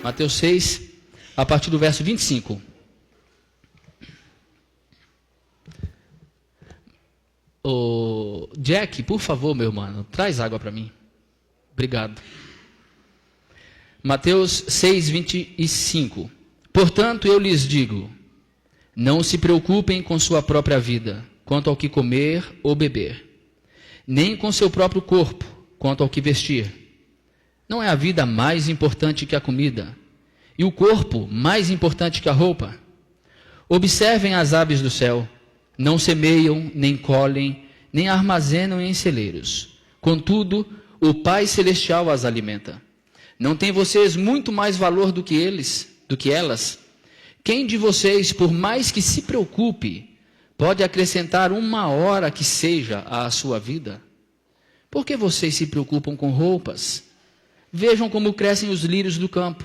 Mateus 6, a partir do verso 25. Jack, por favor, meu irmão, traz água para mim. Obrigado. Mateus 6, 25. Portanto, eu lhes digo, não se preocupem com sua própria vida, quanto ao que comer ou beber, nem com seu próprio corpo, quanto ao que vestir. Não é a vida mais importante que a comida, e o corpo mais importante que a roupa? Observem as aves do céu, não semeiam, nem colhem, nem armazenam em celeiros. Contudo, o Pai Celestial as alimenta. Não tem vocês muito mais valor do que elas? Quem de vocês, por mais que se preocupe, pode acrescentar uma hora que seja à sua vida? Por que vocês se preocupam com roupas? Vejam como crescem os lírios do campo.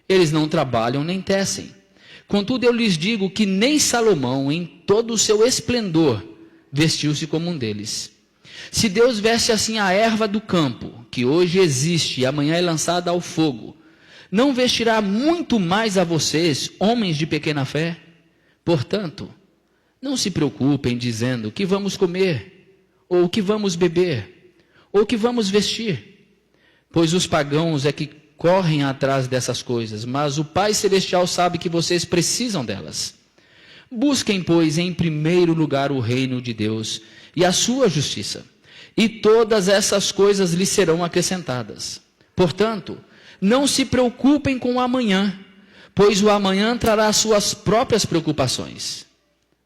Eles não trabalham nem tecem. Contudo, eu lhes digo que nem Salomão, em todo o seu esplendor, vestiu-se como um deles. Se Deus veste assim a erva do campo, que hoje existe e amanhã é lançada ao fogo, não vestirá muito mais a vocês, homens de pequena fé? Portanto, não se preocupem dizendo o que vamos comer, ou o que vamos beber, ou o que vamos vestir. Pois os pagãos é que correm atrás dessas coisas, mas o Pai Celestial sabe que vocês precisam delas. Busquem, pois, em primeiro lugar o reino de Deus e a sua justiça, e todas essas coisas lhes serão acrescentadas. Portanto, não se preocupem com o amanhã, pois o amanhã trará suas próprias preocupações.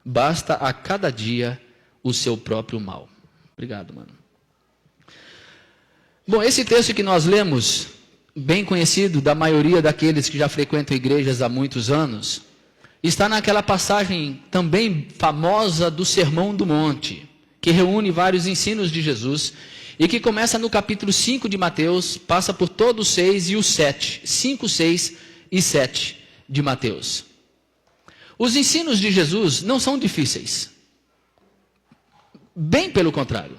Basta a cada dia o seu próprio mal. Obrigado, mano. Bom, esse texto que nós lemos, bem conhecido da maioria daqueles que já frequentam igrejas há muitos anos, está naquela passagem também famosa do Sermão do Monte, que reúne vários ensinos de Jesus, e que começa no capítulo 5 de Mateus, passa por todos os 6 e os 7, 5, 6 e 7 de Mateus. Os ensinos de Jesus não são difíceis, bem pelo contrário,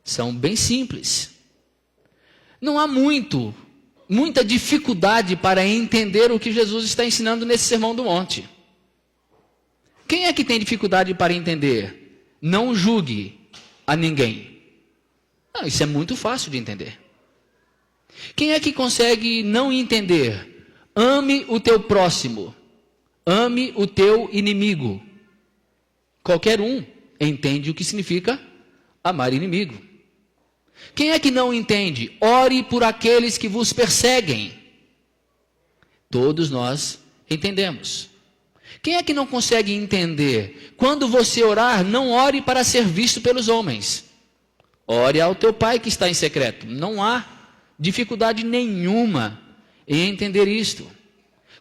são bem simples. Não há muita dificuldade para entender o que Jesus está ensinando nesse Sermão do Monte. Quem é que tem dificuldade para entender? Não julgue a ninguém. Não, isso é muito fácil de entender. Quem é que consegue não entender? Ame o teu próximo. Ame o teu inimigo. Qualquer um entende o que significa amar inimigo. Quem é que não entende? Ore por aqueles que vos perseguem. Todos nós entendemos. Quem é que não consegue entender? Quando você orar, não ore para ser visto pelos homens. Ore ao teu Pai que está em secreto. Não há dificuldade nenhuma em entender isto.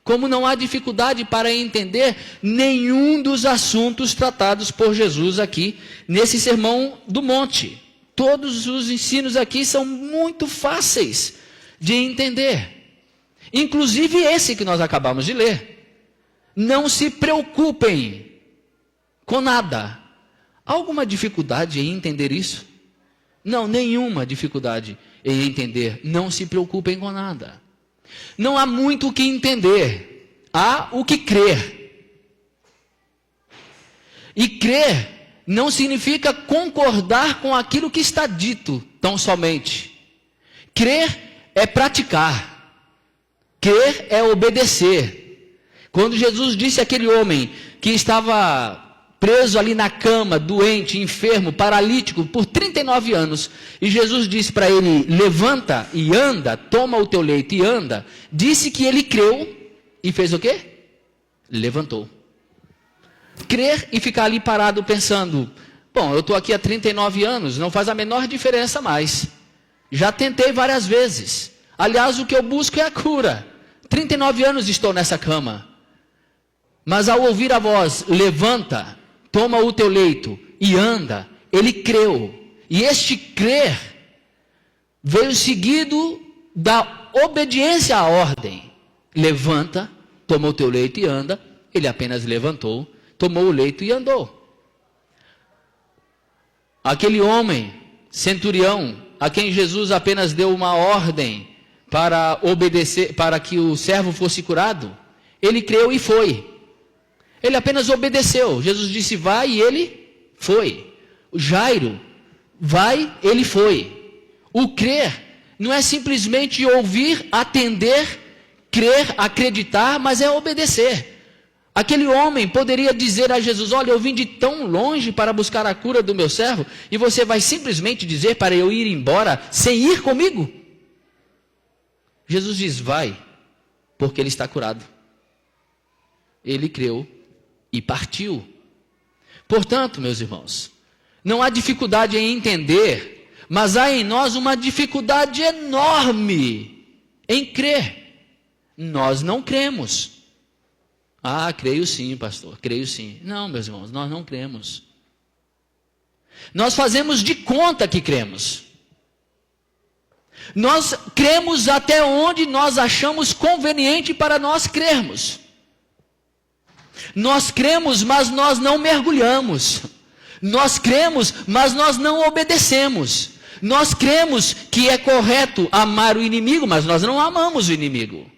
Como não há dificuldade para entender nenhum dos assuntos tratados por Jesus aqui nesse Sermão do Monte. Todos os ensinos aqui são muito fáceis de entender. Inclusive esse que nós acabamos de ler. Não se preocupem com nada. Há alguma dificuldade em entender isso? Não, nenhuma dificuldade em entender. Não se preocupem com nada. Não há muito o que entender. Há o que crer. E crer não significa concordar com aquilo que está dito, tão somente. Crer é praticar. Crer é obedecer. Quando Jesus disse àquele homem que estava preso ali na cama, doente, enfermo, paralítico, por 39 anos, e Jesus disse para ele, levanta e anda, toma o teu leito e anda, disse que ele creu e fez o quê? Levantou. Crer e ficar ali parado pensando, bom, eu estou aqui há 39 anos, não faz a menor diferença mais. Já tentei várias vezes. Aliás, o que eu busco é a cura. 39 anos estou nessa cama. Mas ao ouvir a voz, levanta, toma o teu leito e anda, ele creu. E este crer veio seguido da obediência à ordem. Levanta, toma o teu leito e anda. Ele apenas levantou, tomou o leito e andou. Aquele homem, centurião, a quem Jesus apenas deu uma ordem para obedecer, para que o servo fosse curado, ele creu e foi. Ele apenas obedeceu. Jesus disse vai e ele foi. O Jairo, vai, ele foi. O crer não é simplesmente ouvir, atender, crer, acreditar, mas é obedecer. Aquele homem poderia dizer a Jesus, olha, eu vim de tão longe para buscar a cura do meu servo, e você vai simplesmente dizer para eu ir embora sem ir comigo? Jesus diz, vai, porque ele está curado. Ele creu e partiu. Portanto, meus irmãos, não há dificuldade em entender, mas há em nós uma dificuldade enorme em crer. Nós não cremos. Ah, creio sim, pastor, creio sim. Não, meus irmãos, nós não cremos. Nós fazemos de conta que cremos. Nós cremos até onde nós achamos conveniente para nós crermos. Nós cremos, mas nós não mergulhamos. Nós cremos, mas nós não obedecemos. Nós cremos que é correto amar o inimigo, mas nós não amamos o inimigo.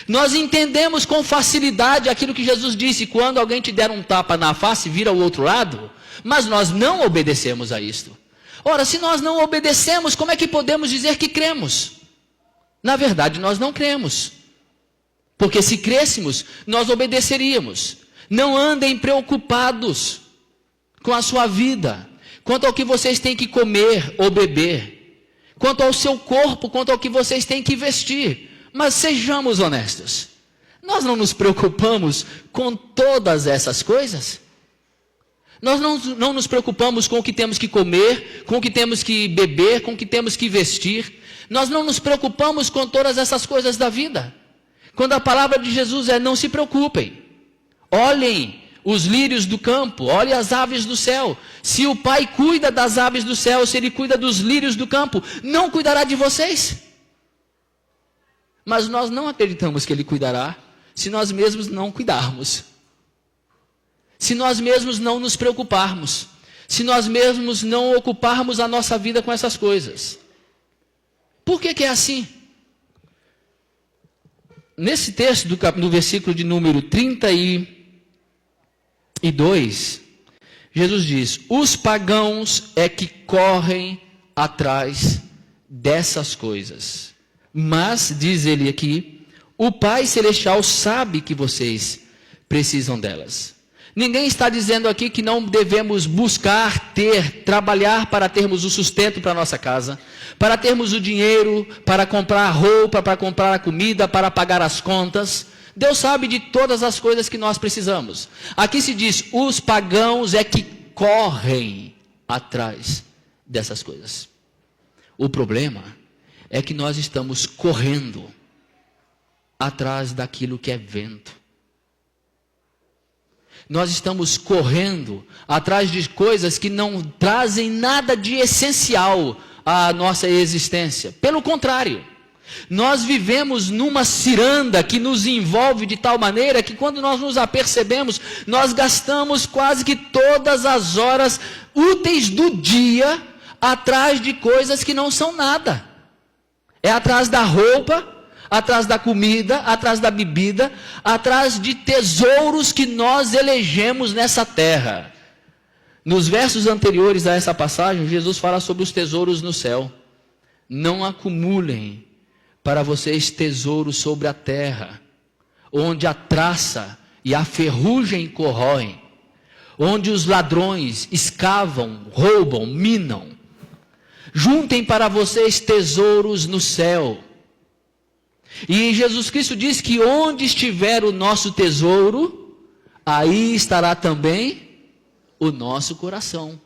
Nós entendemos com facilidade aquilo que Jesus disse, quando alguém te der um tapa na face, vira ao outro lado, mas nós não obedecemos a isto. Ora, se nós não obedecemos, como é que podemos dizer que cremos? Na verdade, nós não cremos. Porque se crêssemos, nós obedeceríamos. Não andem preocupados com a sua vida, quanto ao que vocês têm que comer ou beber, quanto ao seu corpo, quanto ao que vocês têm que vestir. Mas sejamos honestos, nós não nos preocupamos com todas essas coisas? Nós não nos preocupamos com o que temos que comer, com o que temos que beber, com o que temos que vestir. Nós não nos preocupamos com todas essas coisas da vida. Quando a palavra de Jesus é, não se preocupem. Olhem os lírios do campo, olhem as aves do céu. Se o Pai cuida das aves do céu, se Ele cuida dos lírios do campo, não cuidará de vocês? Mas nós não acreditamos que Ele cuidará, se nós mesmos não cuidarmos. Se nós mesmos não nos preocuparmos. Se nós mesmos não ocuparmos a nossa vida com essas coisas. Por que é assim? Nesse texto, no versículo de número 32, Jesus diz, os pagãos é que correm atrás dessas coisas. Mas, diz ele aqui, o Pai Celestial sabe que vocês precisam delas. Ninguém está dizendo aqui que não devemos buscar, trabalhar para termos o sustento para a nossa casa, para termos o dinheiro, para comprar a roupa, para comprar a comida, para pagar as contas. Deus sabe de todas as coisas que nós precisamos. Aqui se diz, os pagãos é que correm atrás dessas coisas. O problema é que nós estamos correndo atrás daquilo que é vento. Nós estamos correndo atrás de coisas que não trazem nada de essencial à nossa existência. Pelo contrário, nós vivemos numa ciranda que nos envolve de tal maneira que quando nós nos apercebemos, nós gastamos quase que todas as horas úteis do dia atrás de coisas que não são nada. É atrás da roupa, atrás da comida, atrás da bebida, atrás de tesouros que nós elegemos nessa terra. Nos versos anteriores a essa passagem, Jesus fala sobre os tesouros no céu. Não acumulem para vocês tesouros sobre a terra, onde a traça e a ferrugem corroem, onde os ladrões escavam, roubam, minam. Juntem para vocês tesouros no céu. E Jesus Cristo diz que onde estiver o nosso tesouro, aí estará também o nosso coração.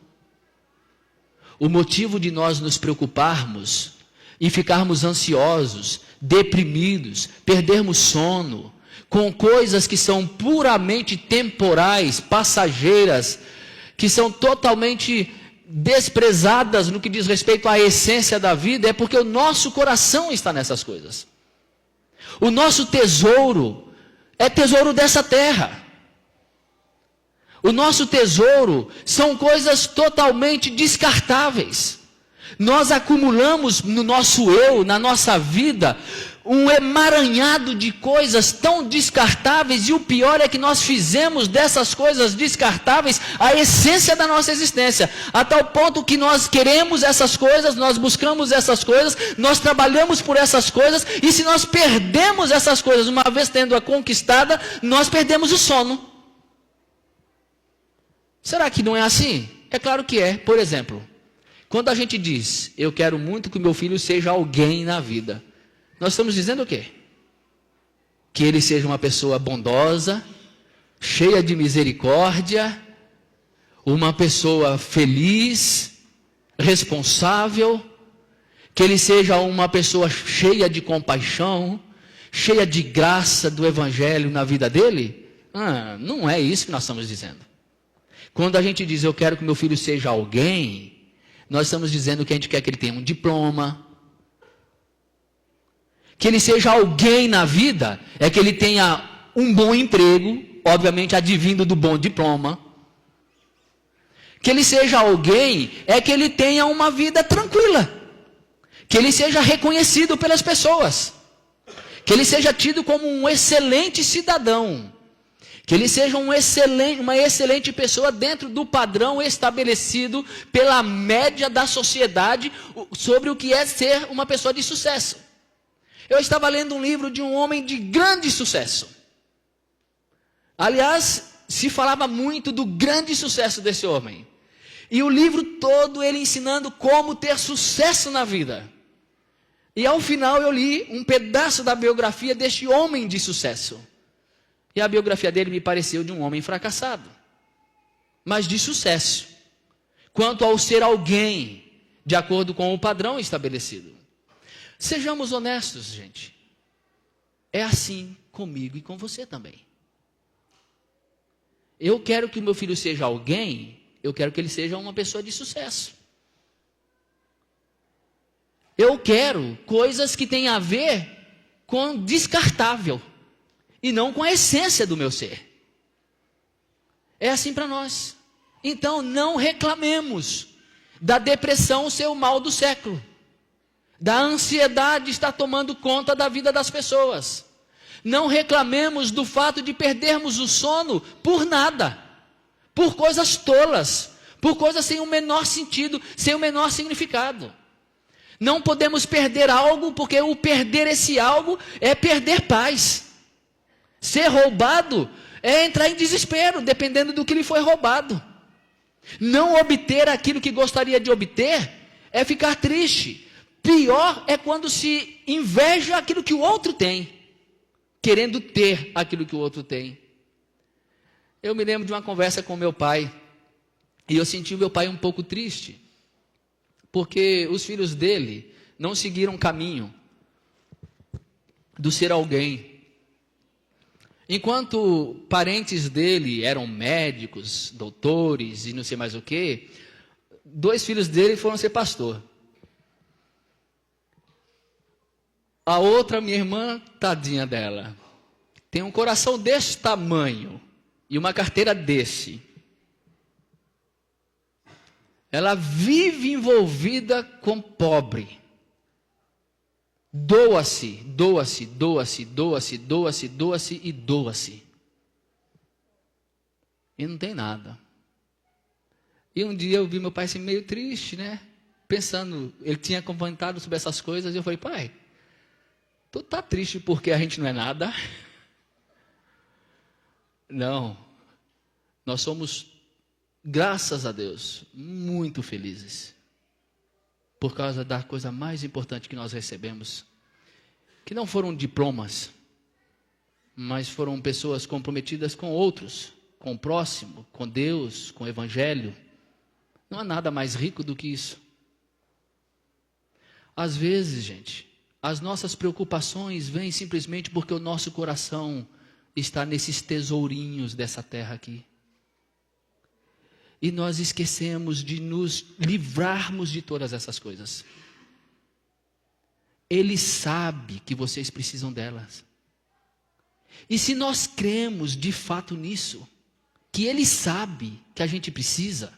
O motivo de nós nos preocuparmos e ficarmos ansiosos, deprimidos, perdermos sono, com coisas que são puramente temporais, passageiras, que são totalmente desprezadas no que diz respeito à essência da vida, é porque o nosso coração está nessas coisas. O nosso tesouro é tesouro dessa terra. O nosso tesouro são coisas totalmente descartáveis. Nós acumulamos no nosso eu, na nossa vida, um emaranhado de coisas tão descartáveis, e o pior é que nós fizemos dessas coisas descartáveis a essência da nossa existência, a tal ponto que nós queremos essas coisas, nós buscamos essas coisas, nós trabalhamos por essas coisas, e se nós perdemos essas coisas, uma vez tendo-a conquistada, nós perdemos o sono. Será que não é assim? É claro que é. Por exemplo, quando a gente diz, eu quero muito que o meu filho seja alguém na vida, nós estamos dizendo o quê? Que ele seja uma pessoa bondosa, cheia de misericórdia, uma pessoa feliz, responsável, que ele seja uma pessoa cheia de compaixão, cheia de graça do Evangelho na vida dele? Não é isso que nós estamos dizendo. Quando a gente diz, eu quero que meu filho seja alguém, nós estamos dizendo que a gente quer que ele tenha um diploma, que ele seja alguém na vida, é que ele tenha um bom emprego, obviamente advindo do bom diploma. Que ele seja alguém, é que ele tenha uma vida tranquila, que ele seja reconhecido pelas pessoas, que ele seja tido como um excelente cidadão, que ele seja uma excelente pessoa dentro do padrão estabelecido pela média da sociedade sobre o que é ser uma pessoa de sucesso. Eu estava lendo um livro de um homem de grande sucesso. Aliás, se falava muito do grande sucesso desse homem. E o livro todo ele ensinando como ter sucesso na vida. E ao final eu li um pedaço da biografia deste homem de sucesso. E a biografia dele me pareceu de um homem fracassado, mas de sucesso, quanto ao ser alguém, de acordo com o padrão estabelecido. Sejamos honestos, gente. É assim comigo e com você também. Eu quero que o meu filho seja alguém, eu quero que ele seja uma pessoa de sucesso. Eu quero coisas que tenham a ver com descartável, e não com a essência do meu ser. É assim para nós. Então não reclamemos da depressão ser o mal do século, da ansiedade estar tomando conta da vida das pessoas. Não reclamemos do fato de perdermos o sono por nada, por coisas tolas, por coisas sem o menor sentido, sem o menor significado. Não podemos perder algo, porque o perder esse algo é perder paz. Ser roubado é entrar em desespero, dependendo do que lhe foi roubado. Não obter aquilo que gostaria de obter é ficar triste. Pior é quando se inveja aquilo que o outro tem, querendo ter aquilo que o outro tem. Eu me lembro de uma conversa com meu pai, e eu senti o meu pai um pouco triste, porque os filhos dele não seguiram o caminho do ser alguém. Enquanto parentes dele eram médicos, doutores e não sei mais o que, 2 filhos dele foram ser pastor. A outra, minha irmã, tadinha dela, tem um coração desse tamanho e uma carteira desse. Ela vive envolvida com pobre. Doa-se, doa-se, doa-se, doa-se, doa-se, doa-se e doa-se. E não tem nada. E um dia eu vi meu pai assim meio triste, né? Pensando, ele tinha comentado sobre essas coisas, e eu falei, pai, tu tá triste porque a gente não é nada? Não. Nós somos, graças a Deus, muito felizes. Por causa da coisa mais importante que nós recebemos, que não foram diplomas, mas foram pessoas comprometidas com outros, com o próximo, com Deus, com o Evangelho. Não há nada mais rico do que isso. Às vezes, gente, as nossas preocupações vêm simplesmente porque o nosso coração está nesses tesourinhos dessa terra aqui. E nós esquecemos de nos livrarmos de todas essas coisas. Ele sabe que vocês precisam delas. E se nós cremos de fato nisso, que Ele sabe que a gente precisa,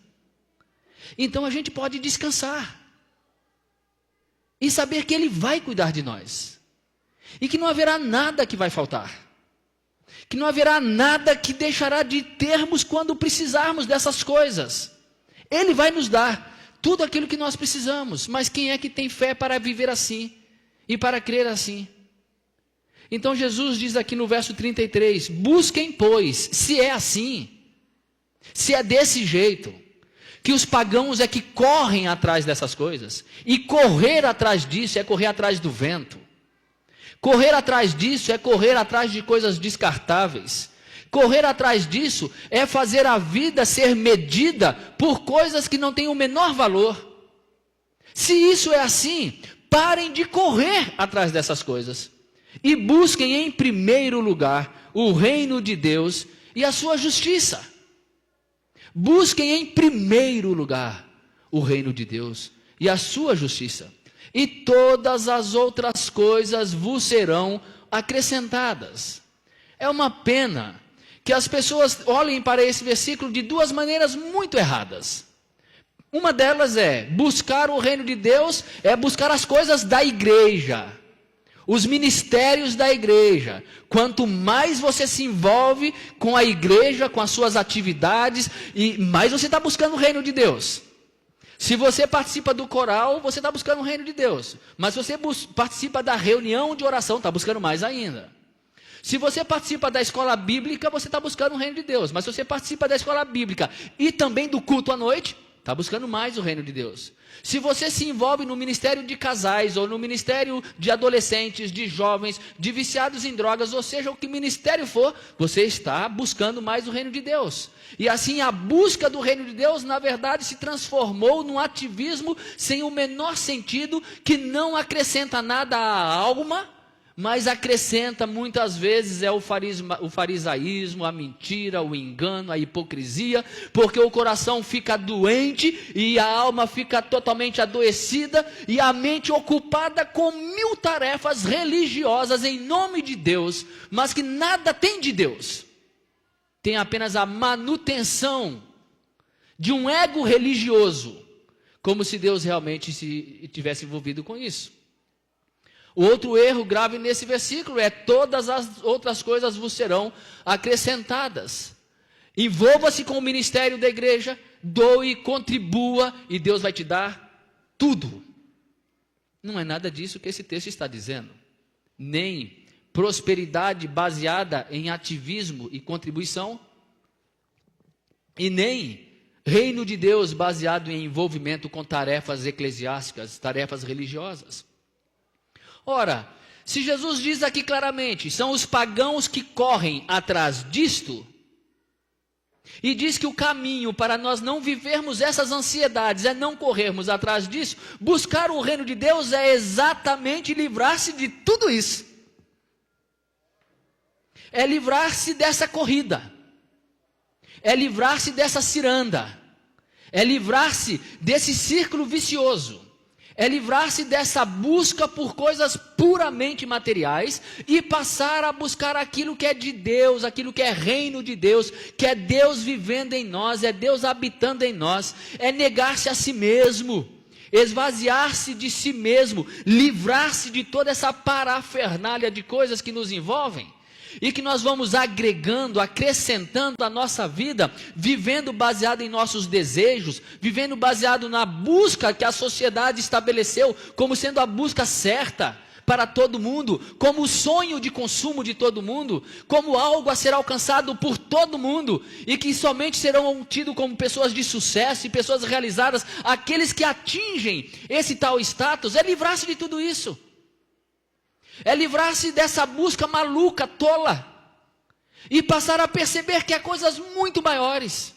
então a gente pode descansar. E saber que Ele vai cuidar de nós. E que não haverá nada que vai faltar. Que não haverá nada que deixará de termos quando precisarmos dessas coisas. Ele vai nos dar tudo aquilo que nós precisamos. Mas quem é que tem fé para viver assim? E para crer assim? Então Jesus diz aqui no verso 33, busquem pois, se é assim, se é desse jeito, que os pagãos é que correm atrás dessas coisas, e correr atrás disso é correr atrás do vento, correr atrás disso é correr atrás de coisas descartáveis, correr atrás disso é fazer a vida ser medida por coisas que não têm o menor valor. Se isso é assim, parem de correr atrás dessas coisas, e busquem em primeiro lugar o reino de Deus e a sua justiça. Busquem em primeiro lugar o reino de Deus e a sua justiça. E todas as outras coisas vos serão acrescentadas. É uma pena que as pessoas olhem para esse versículo de duas maneiras muito erradas. Uma delas é buscar o reino de Deus, é buscar as coisas da igreja. Os ministérios da igreja. Quanto mais você se envolve com a igreja, com as suas atividades, e mais você está buscando o reino de Deus. Se você participa do coral, você está buscando o reino de Deus. Mas se você participa da reunião de oração, está buscando mais ainda. Se você participa da escola bíblica, você está buscando o reino de Deus. Mas se você participa da escola bíblica e também do culto à noite, está buscando mais o reino de Deus. Se você se envolve no ministério de casais, ou no ministério de adolescentes, de jovens, de viciados em drogas, ou seja, o que ministério for, você está buscando mais o reino de Deus. E assim a busca do reino de Deus, na verdade, se transformou num ativismo sem o menor sentido, que não acrescenta nada à alma, mas acrescenta muitas vezes o farisaísmo, a mentira, o engano, a hipocrisia, porque o coração fica doente e a alma fica totalmente adoecida e a mente ocupada com 1000 tarefas religiosas em nome de Deus, mas que nada tem de Deus. Tem apenas a manutenção de um ego religioso, como se Deus realmente tivesse envolvido com isso. O outro erro grave nesse versículo é: todas as outras coisas vos serão acrescentadas. Envolva-se com o ministério da igreja, doe, contribua, e Deus vai te dar tudo. Não é nada disso que esse texto está dizendo. Nem prosperidade baseada em ativismo e contribuição, e nem reino de Deus baseado em envolvimento com tarefas eclesiásticas, tarefas religiosas. Ora, se Jesus diz aqui claramente, são os pagãos que correm atrás disto, e diz que o caminho para nós não vivermos essas ansiedades é não corrermos atrás disso, buscar o reino de Deus é exatamente livrar-se de tudo isso. É livrar-se dessa corrida, é livrar-se dessa ciranda, é livrar-se desse círculo vicioso. É livrar-se dessa busca por coisas puramente materiais e passar a buscar aquilo que é de Deus, aquilo que é reino de Deus, que é Deus vivendo em nós, é Deus habitando em nós, é negar-se a si mesmo, esvaziar-se de si mesmo, livrar-se de toda essa parafernália de coisas que nos envolvem. E que nós vamos agregando, acrescentando a nossa vida, vivendo baseado em nossos desejos, vivendo baseado na busca que a sociedade estabeleceu como sendo a busca certa para todo mundo, como o sonho de consumo de todo mundo, como algo a ser alcançado por todo mundo, e que somente serão tidos como pessoas de sucesso e pessoas realizadas, aqueles que atingem esse tal status. É livrar-se de tudo isso. É livrar-se dessa busca maluca, tola, e passar a perceber que há coisas muito maiores.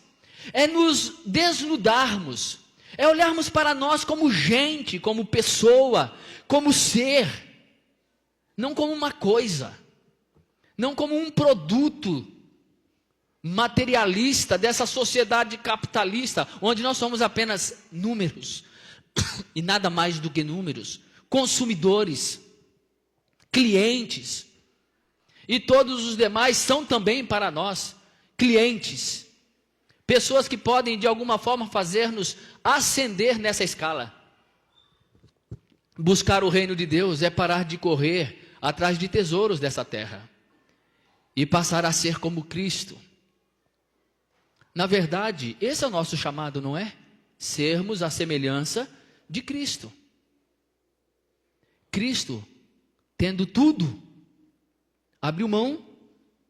É nos desnudarmos, é olharmos para nós como gente, como pessoa, como ser, não como uma coisa, não como um produto materialista dessa sociedade capitalista, onde nós somos apenas números, e nada mais do que números, consumidores, clientes, e todos os demais são também para nós clientes, pessoas que podem de alguma forma fazer-nos ascender nessa escala. Buscar o reino de Deus é parar de correr atrás de tesouros dessa terra e passar a ser como Cristo. Na verdade, esse é o nosso chamado, não é? Sermos a semelhança de Cristo. Cristo, tendo tudo, abriu mão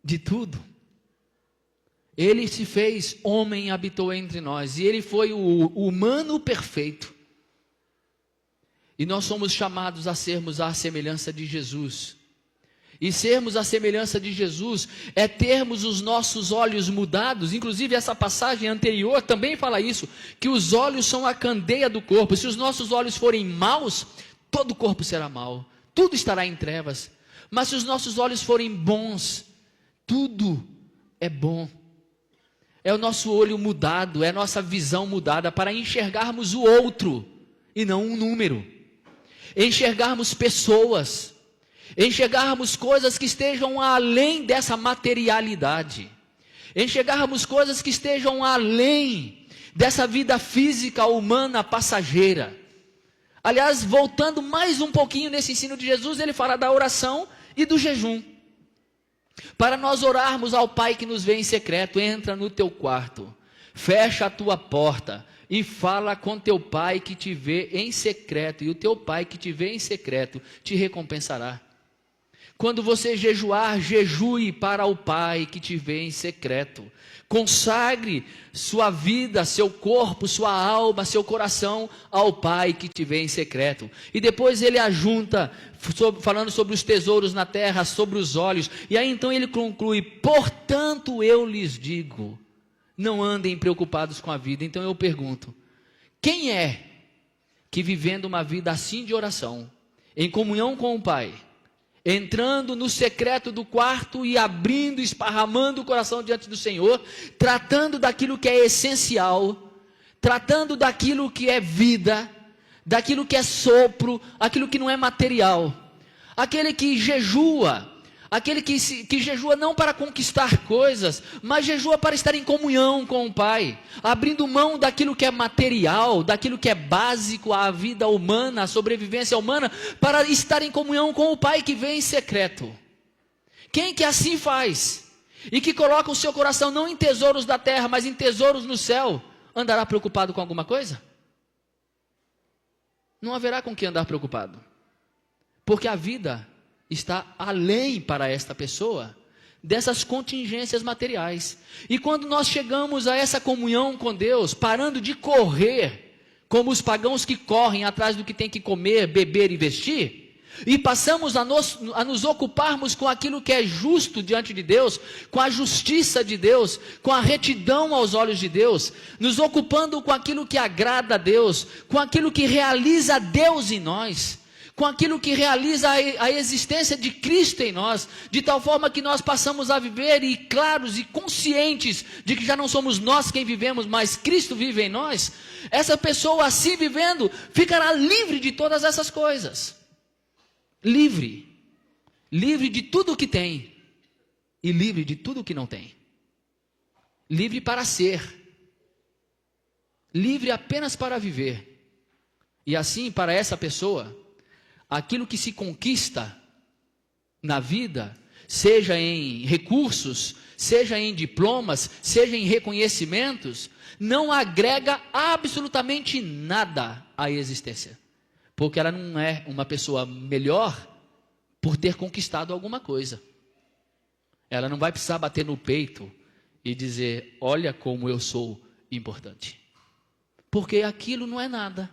de tudo. Ele se fez homem e habitou entre nós, e ele foi o humano perfeito. E nós somos chamados a sermos a semelhança de Jesus. E sermos a semelhança de Jesus é termos os nossos olhos mudados. Inclusive essa passagem anterior também fala isso, que os olhos são a candeia do corpo. Se os nossos olhos forem maus, todo o corpo será mau, tudo estará em trevas. Mas se os nossos olhos forem bons, tudo é bom. É o nosso olho mudado, é a nossa visão mudada para enxergarmos o outro e não um número. Enxergarmos pessoas, enxergarmos coisas que estejam além dessa materialidade, enxergarmos coisas que estejam além dessa vida física humana passageira. Aliás, voltando mais um pouquinho nesse ensino de Jesus, ele fala da oração e do jejum. Para nós orarmos ao Pai que nos vê em secreto, entra no teu quarto, fecha a tua porta e fala com teu Pai que te vê em secreto, e o teu Pai que te vê em secreto te recompensará. Quando você jejuar, jejue para o Pai que te vê em secreto. Consagre sua vida, seu corpo, sua alma, seu coração ao Pai que te vê em secreto. E depois ele ajunta, falando sobre os tesouros na terra, sobre os olhos. E aí então ele conclui: portanto eu lhes digo, não andem preocupados com a vida. Então eu pergunto, quem é que vivendo uma vida assim de oração, em comunhão com o Pai, entrando no secreto do quarto e abrindo, esparramando o coração diante do Senhor, tratando daquilo que é essencial, tratando daquilo que é vida, daquilo que é sopro, aquilo que não é material, aquele que jejua, aquele que jejua não para conquistar coisas, mas jejua para estar em comunhão com o Pai, abrindo mão daquilo que é material, daquilo que é básico à vida humana, à sobrevivência humana, para estar em comunhão com o Pai que vem em secreto. Quem que assim faz, e que coloca o seu coração não em tesouros da terra, mas em tesouros no céu, andará preocupado com alguma coisa? Não haverá com que andar preocupado, porque a vida está além para esta pessoa dessas contingências materiais. E quando nós chegamos a essa comunhão com Deus, parando de correr como os pagãos que correm atrás do que tem que comer, beber e vestir, e passamos a nos ocuparmos com aquilo que é justo diante de Deus, com a justiça de Deus, com a retidão aos olhos de Deus, nos ocupando com aquilo que agrada a Deus, com aquilo que realiza Deus em nós, com aquilo que realiza a existência de Cristo em nós, de tal forma que nós passamos a viver e claros e conscientes de que já não somos nós quem vivemos, mas Cristo vive em nós. Essa pessoa assim vivendo, ficará livre de todas essas coisas. Livre de tudo o que tem e livre de tudo o que não tem. Livre para ser, livre apenas para viver. E assim, para essa pessoa, aquilo que se conquista na vida, seja em recursos, seja em diplomas, seja em reconhecimentos, não agrega absolutamente nada à existência, porque ela não é uma pessoa melhor por ter conquistado alguma coisa. Ela não vai precisar bater no peito e dizer: olha como eu sou importante, porque aquilo não é nada.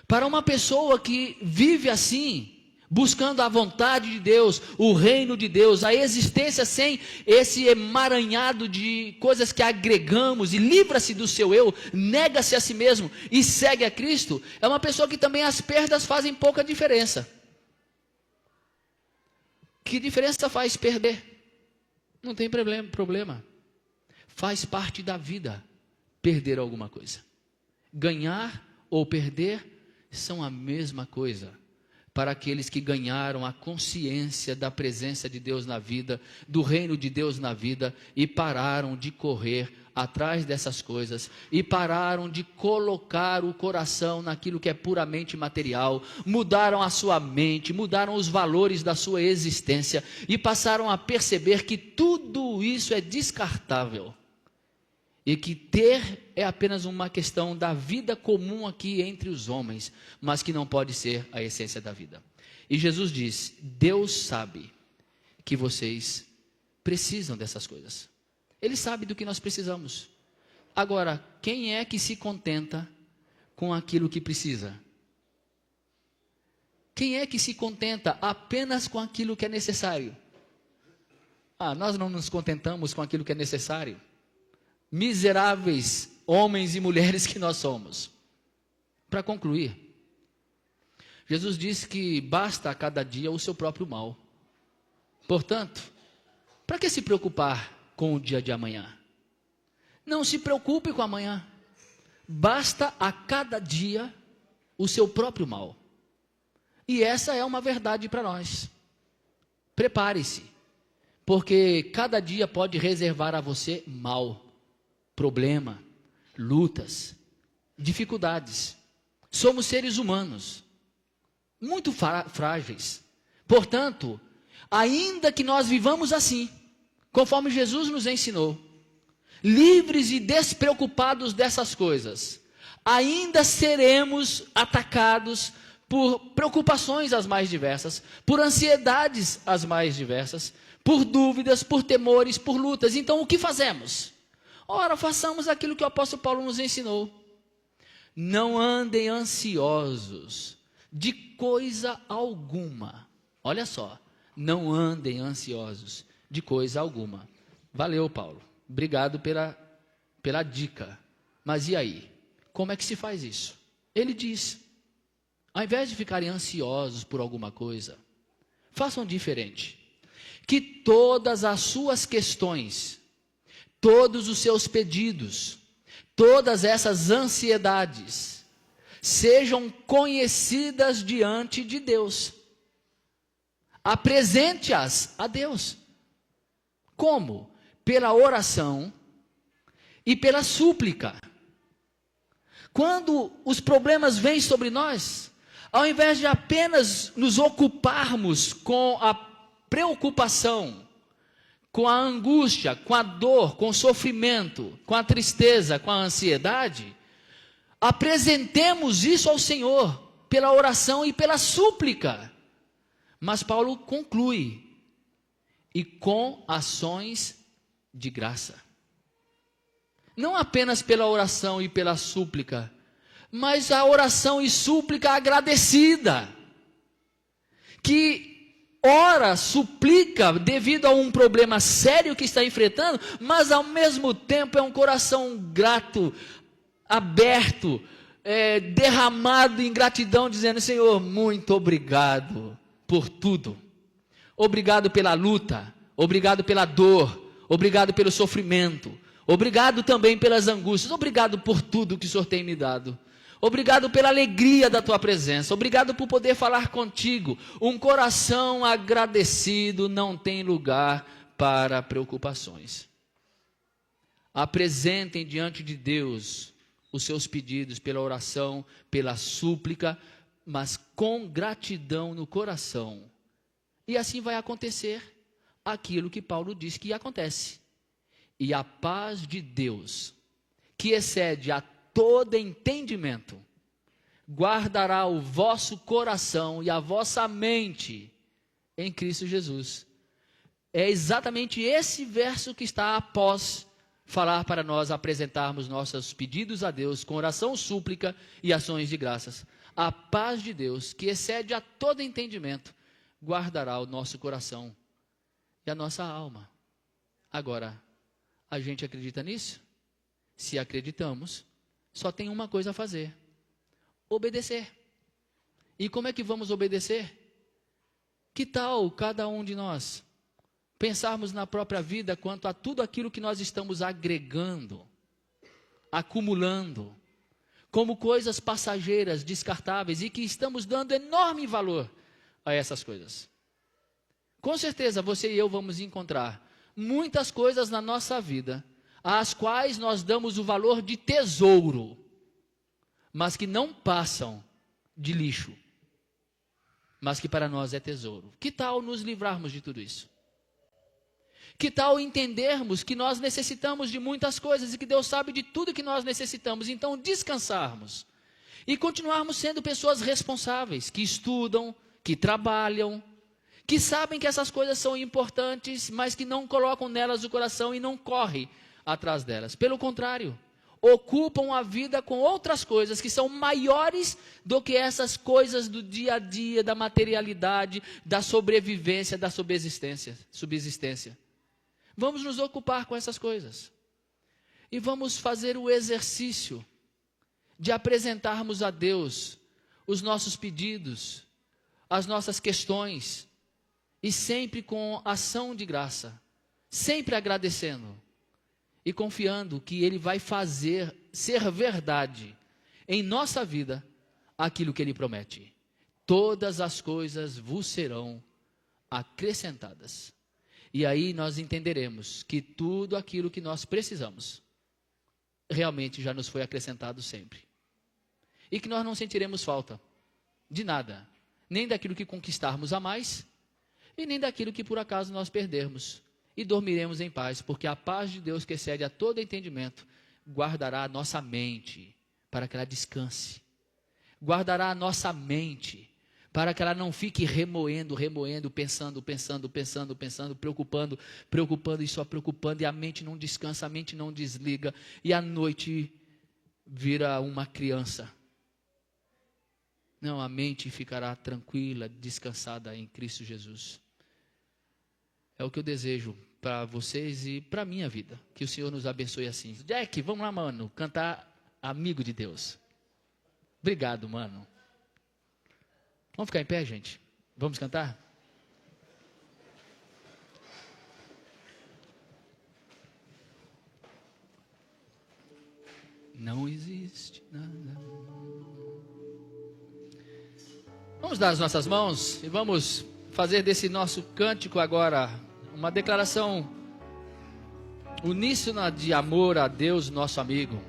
Para uma pessoa que vive assim, buscando a vontade de Deus, o reino de Deus, a existência sem esse emaranhado de coisas que agregamos, e livra-se do seu eu, nega-se a si mesmo e segue a Cristo, é uma pessoa que também as perdas fazem pouca diferença. Que diferença faz perder? Não tem problema. Faz parte da vida perder alguma coisa. Ganhar ou perder são a mesma coisa para aqueles que ganharam a consciência da presença de Deus na vida, do reino de Deus na vida, e pararam de correr atrás dessas coisas e pararam de colocar o coração naquilo que é puramente material, mudaram a sua mente, mudaram os valores da sua existência e passaram a perceber que tudo isso é descartável e que ter é apenas uma questão da vida comum aqui entre os homens, mas que não pode ser a essência da vida. E Jesus diz: Deus sabe que vocês precisam dessas coisas. Ele sabe do que nós precisamos. Agora, quem é que se contenta com aquilo que precisa? Quem é que se contenta apenas com aquilo que é necessário? Nós não nos contentamos com aquilo que é necessário. Miseráveis homens e mulheres que nós somos. Para concluir, Jesus disse que basta a cada dia o seu próprio mal. Portanto, para que se preocupar com o dia de amanhã? Não se preocupe com amanhã. Basta a cada dia o seu próprio mal. E essa é uma verdade para nós. Prepare-se, porque cada dia pode reservar a você mal, problema, lutas, dificuldades. Somos seres humanos, muito frágeis. Portanto, ainda que nós vivamos assim, conforme Jesus nos ensinou, livres e despreocupados dessas coisas, ainda seremos atacados por preocupações as mais diversas, por ansiedades as mais diversas, por dúvidas, por temores, por lutas. Então, o que fazemos? Ora, façamos aquilo que o apóstolo Paulo nos ensinou. Não andem ansiosos de coisa alguma. Olha só, não andem ansiosos de coisa alguma. Valeu, Paulo. Obrigado pela dica. Mas e aí? Como é que se faz isso? Ele diz: ao invés de ficarem ansiosos por alguma coisa, façam diferente. Que todas as suas questões, todos os seus pedidos, todas essas ansiedades, sejam conhecidas diante de Deus. Apresente-as a Deus. Como? Pela oração e pela súplica. Quando os problemas vêm sobre nós, ao invés de apenas nos ocuparmos com a preocupação, com a angústia, com a dor, com o sofrimento, com a tristeza, com a ansiedade, apresentemos isso ao Senhor pela oração e pela súplica. Mas Paulo conclui: e com ações de graça. Não apenas pela oração e pela súplica, mas a oração e súplica agradecida, que ora, suplica devido a um problema sério que está enfrentando, mas ao mesmo tempo é um coração grato, aberto, derramado em gratidão, dizendo: Senhor, muito obrigado por tudo. Obrigado pela luta, obrigado pela dor, obrigado pelo sofrimento, obrigado também pelas angústias, obrigado por tudo que o Senhor tem me dado. Obrigado pela alegria da tua presença, obrigado por poder falar contigo. Um coração agradecido não tem lugar para preocupações. Apresentem diante de Deus os seus pedidos pela oração, pela súplica, mas com gratidão no coração. E assim vai acontecer aquilo que Paulo diz que acontece. E a paz de Deus, que excede a todo entendimento, guardará o vosso coração e a vossa mente em Cristo Jesus. É exatamente esse verso que está após falar para nós apresentarmos nossos pedidos a Deus com oração, súplica e ações de graças. A paz de Deus, que excede a todo entendimento, guardará o nosso coração e a nossa alma. Agora, a gente acredita nisso? Se acreditamos, só tem uma coisa a fazer: obedecer. E como é que vamos obedecer? Que tal cada um de nós pensarmos na própria vida quanto a tudo aquilo que nós estamos agregando, acumulando, como coisas passageiras, descartáveis, e que estamos dando enorme valor a essas coisas. Com certeza você e eu vamos encontrar muitas coisas na nossa vida às quais nós damos o valor de tesouro, mas que não passam de lixo, mas que para nós é tesouro. Que tal nos livrarmos de tudo isso? Que tal entendermos que nós necessitamos de muitas coisas e que Deus sabe de tudo que nós necessitamos, então descansarmos e continuarmos sendo pessoas responsáveis, que estudam, que trabalham, que sabem que essas coisas são importantes, mas que não colocam nelas o coração e não correm atrás delas. Pelo contrário, ocupam a vida com outras coisas que são maiores do que essas coisas do dia a dia, da materialidade, da sobrevivência, da subsistência. Vamos nos ocupar com essas coisas. E vamos fazer o exercício de apresentarmos a Deus os nossos pedidos, as nossas questões, e sempre com ação de graça, sempre agradecendo e confiando que Ele vai fazer ser verdade em nossa vida aquilo que Ele promete. Todas as coisas vos serão acrescentadas. E aí nós entenderemos que tudo aquilo que nós precisamos realmente já nos foi acrescentado sempre. E que nós não sentiremos falta de nada, nem daquilo que conquistarmos a mais, e nem daquilo que por acaso nós perdermos. E dormiremos em paz, porque a paz de Deus que excede a todo entendimento, guardará a nossa mente para que ela descanse. Guardará a nossa mente para que ela não fique remoendo, pensando, preocupando e só preocupando, e a mente não descansa, a mente não desliga, e a noite vira uma criança. Não, a mente ficará tranquila, descansada em Cristo Jesus. É o que eu desejo para vocês e para a minha vida. Que o Senhor nos abençoe assim. Jack, vamos lá, mano, cantar Amigo de Deus. Obrigado, mano. Vamos ficar em pé, gente? Vamos cantar? Não existe nada. Vamos dar as nossas mãos e vamos fazer desse nosso cântico agora uma declaração uníssona de amor a Deus, nosso amigo.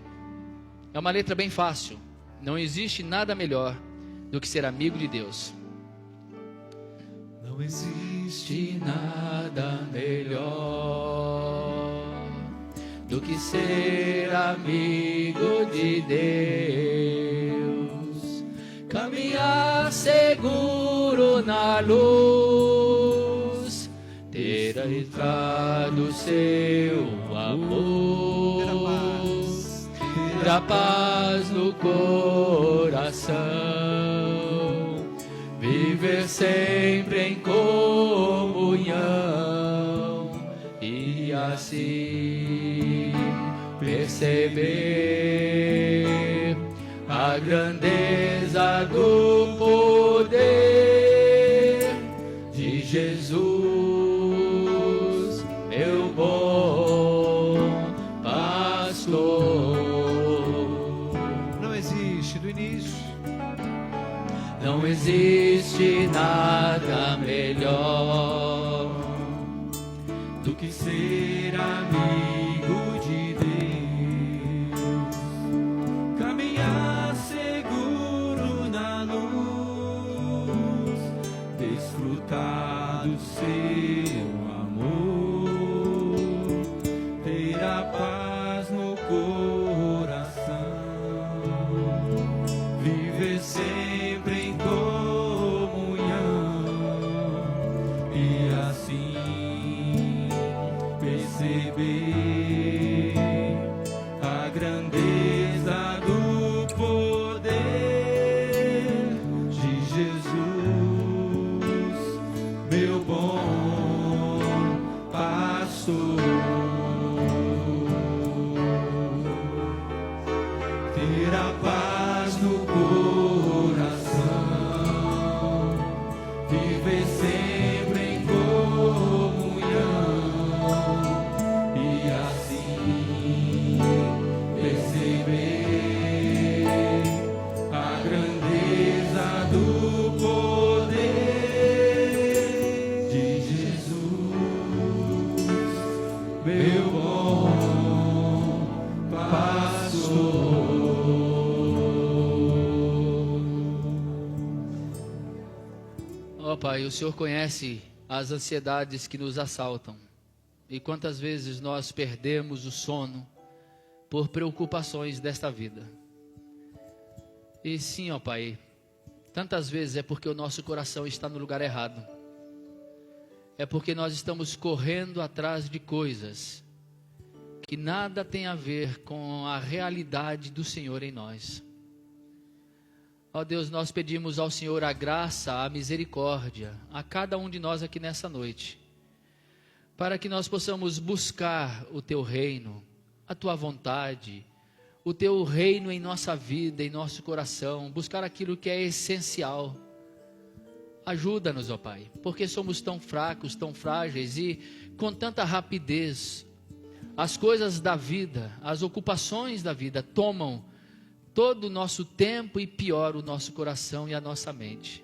É uma letra bem fácil. Não existe nada melhor do que ser amigo de Deus. Não existe nada melhor do que ser amigo de Deus. Caminhar seguro na luz, ter entrado seu amor, ter a paz no coração, viver sempre em comunhão e assim perceber a grandeza do poder de Jesus, meu bom pastor. Não existe do início, não existe nada melhor do que ser amigo de Deus, caminhar seguro na luz, desfrutar do seu amor, ter a paz no coração, viver sempre em comunhão e assim perceber a grandeza do poder de Jesus, meu bom pastor. Ter a paz no coração, viver sempre em comunhão e assim perceber a grandeza do poder de Jesus, meu bom Pai, o Senhor conhece as ansiedades que nos assaltam. E quantas vezes nós perdemos o sono por preocupações desta vida. E sim, ó Pai, tantas vezes é porque o nosso coração está no lugar errado. É porque nós estamos correndo atrás de coisas que nada tem a ver com a realidade do Senhor em nós. Ó Deus, nós pedimos ao Senhor a graça, a misericórdia, a cada um de nós aqui nessa noite, para que nós possamos buscar o Teu reino, a Tua vontade, o Teu reino em nossa vida, em nosso coração, buscar aquilo que é essencial. Ajuda-nos, ó Pai, porque somos tão fracos, tão frágeis e com tanta rapidez, as coisas da vida, as ocupações da vida tomam todo o nosso tempo e pior o nosso coração e a nossa mente.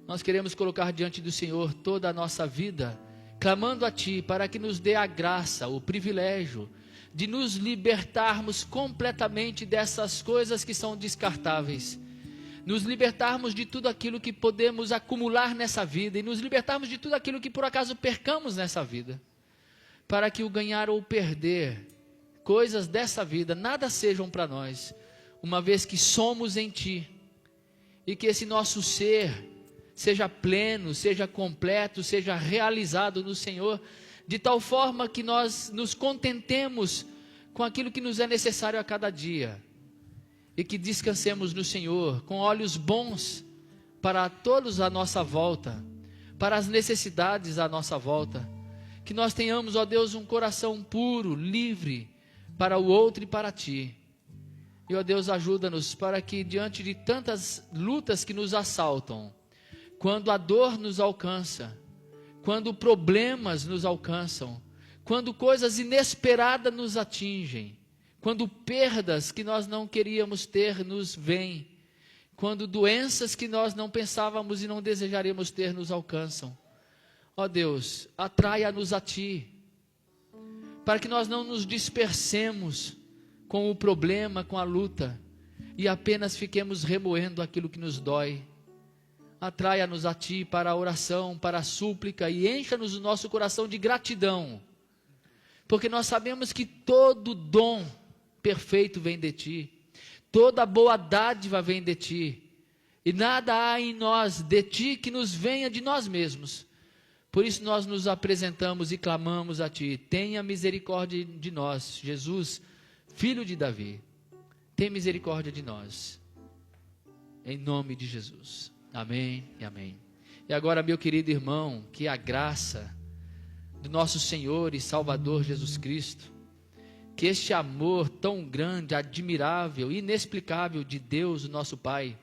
Nós queremos colocar diante do Senhor toda a nossa vida, clamando a Ti para que nos dê a graça, o privilégio de nos libertarmos completamente dessas coisas que são descartáveis, nos libertarmos de tudo aquilo que podemos acumular nessa vida e nos libertarmos de tudo aquilo que por acaso percamos nessa vida, para que o ganhar ou perder, coisas dessa vida, nada sejam para nós, uma vez que somos em Ti, e que esse nosso ser seja pleno, seja completo, seja realizado no Senhor, de tal forma que nós nos contentemos com aquilo que nos é necessário a cada dia, e que descansemos no Senhor, com olhos bons para todos à nossa volta, para as necessidades à nossa volta, que nós tenhamos, ó Deus, um coração puro, livre, para o outro e para Ti. E ó Deus, ajuda-nos para que diante de tantas lutas que nos assaltam, quando a dor nos alcança, quando problemas nos alcançam, quando coisas inesperadas nos atingem, quando perdas que nós não queríamos ter nos vêm, quando doenças que nós não pensávamos e não desejaríamos ter nos alcançam, ó Deus, atraia-nos a Ti, para que nós não nos dispersemos com o problema, com a luta, e apenas fiquemos remoendo aquilo que nos dói. Atraia-nos a Ti para a oração, para a súplica, e encha-nos o nosso coração de gratidão, porque nós sabemos que todo dom perfeito vem de Ti, toda boa dádiva vem de Ti, e nada há em nós de Ti que nos venha de nós mesmos. Por isso nós nos apresentamos e clamamos a Ti, tenha misericórdia de nós, Jesus, Filho de Davi, tem misericórdia de nós, em nome de Jesus, amém e amém. E agora, meu querido irmão, que a graça do nosso Senhor e Salvador Jesus Cristo, que este amor tão grande, admirável, inexplicável de Deus, o nosso Pai,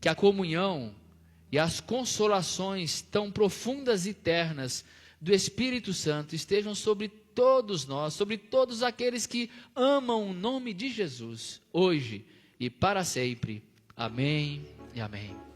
que a comunhão e as consolações tão profundas e eternas do Espírito Santo estejam sobre todos nós, sobre todos aqueles que amam o nome de Jesus, hoje e para sempre. Amém e amém.